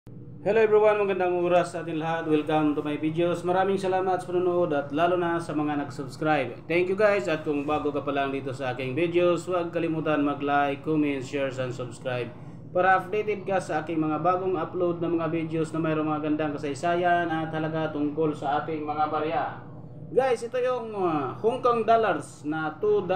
Hello everyone, magandang oras sa ating lahat. Welcome to my videos. Maraming salamat sa panonood at lalo na sa mga nag-subscribe. Thank you guys, at kung bago ka pa lang dito sa aking videos, huwag kalimutan mag-like, comment, share, and subscribe para updated ka sa aking mga bagong upload na mga videos na mayroong mga gandang kasaysayan at halaga tungkol sa ating mga barya. Guys, ito yung Hong Kong dollars na $2.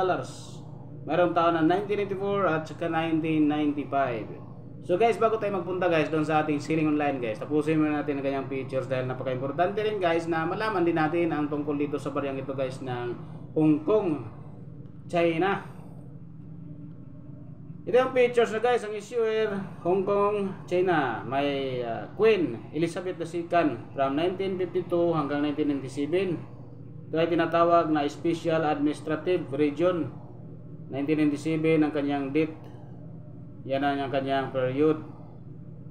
Mayroong taon na 1984 at saka 1995. So guys, bago tayo magpunta guys doon sa ating selling online guys, tapusin muna natin ang kanyang features dahil napaka-importante rin guys na malaman din natin ang tungkol dito sa baryang ito guys ng Hong Kong, China. Ito yung features na guys, ang issuer Hong Kong, China. May Queen Elizabeth II from 1952 hanggang 1997. Ito ay tinatawag na Special Administrative Region. 1997 ang kanyang date. Yan ang kanyang period.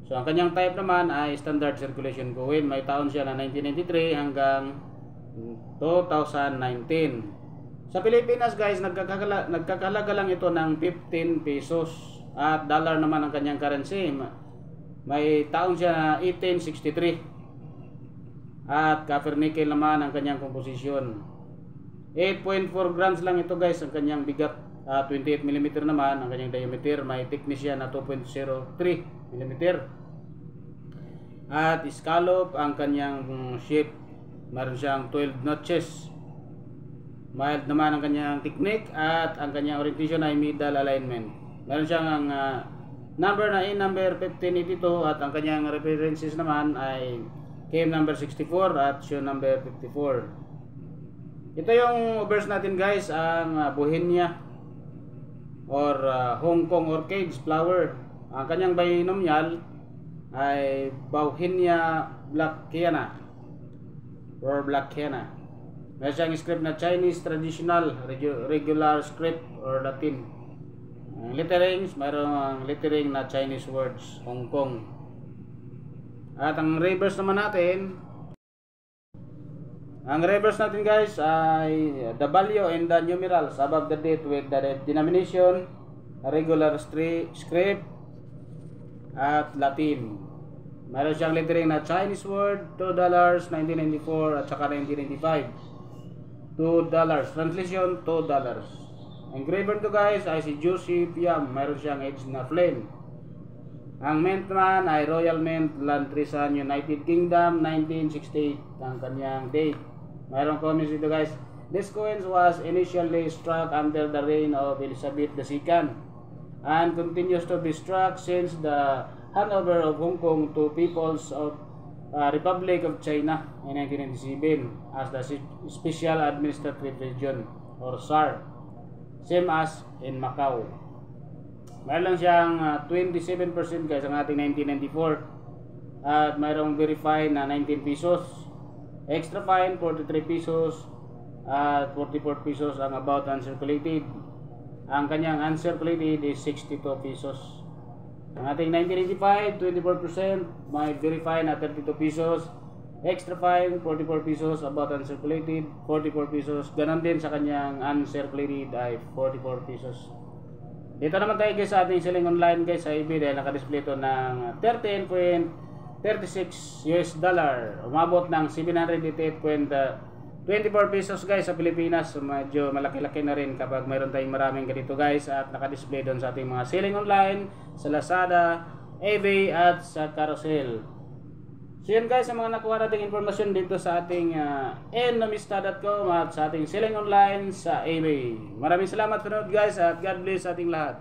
So ang kanyang type naman ay standard circulation coin. May taon siya na 1993 hanggang 2019. Sa Pilipinas guys, nagkakalaga lang ito ng 15 pesos. At dollar naman ang kanyang currency. May taon siya na 1863. At copper nickel naman ang kanyang composition. 8.4 grams lang ito guys ang kanyang bigat. 28 mm naman ang kanyang diameter. May thickness siya na 2.03 mm. At scallop ang kanyang shape. Meron siyang 12 notches. Mild naman ang kanyang technique. At ang kanyang orientation ay middle alignment. Meron siyang number na number 1582. At ang kanyang references naman ay KM number 64 at show number 54. Ito yung verse natin guys, ang Bohemia or Hong Kong Orchids flower. Ang kanyang binomial ay Bohemia Blackiana or Blackiana. May siyang script na Chinese traditional regular script or Latin. Ang letterings, mayroong lettering na Chinese words Hong Kong. At ang reverse naman natin, ang reverse natin guys ay the value and the numerals above the date with the denomination, regular script at Latin. Mayroon siyang lettering na Chinese word, $2, 1994 at saka 1995. $2. Translation, $2. Engraver to guys ay si Joseph Yam. Mayroon siyang edge na flame. Ang mint man ay Royal Mint, Land Treason, United Kingdom, 1968 ang kanyang date. Mayroong comments dito guys. This coin was initially struck under the reign of Elizabeth II and continues to be struck since the handover of Hong Kong to People's of Republic of China in 1997 as the Special Administrative Region or SAR, same as in Macau. Mayroon lang siyang 27% guys ang ating 1994 at mayroong very fine na 19 pesos. Extra fine, 43 pesos at 44 pesos ang about uncirculated. Ang kanyang uncirculated is 62 pesos. Ang ating 1985, 24%, may very fine at 32 pesos. Extra fine, 44 pesos, about uncirculated, 44 pesos. Ganon din sa kanyang uncirculated ay 44 pesos. Dito naman tayo guys sa ating selling online guys sa eBay dahil nakadisplay ito ng 13.36 US dollar. Umabot ng 788.24 pesos guys sa Pilipinas. So, medyo malaki-laki na rin kapag mayroon tayong maraming ganito guys at nakadisplay doon sa ating mga selling online sa Lazada, eBay at sa Carousel. So yun guys ang mga nakuha nating informasyon dito sa ating enomista.com at sa ating selling online sa eBay. Maraming salamat for note guys at God bless sa ating lahat.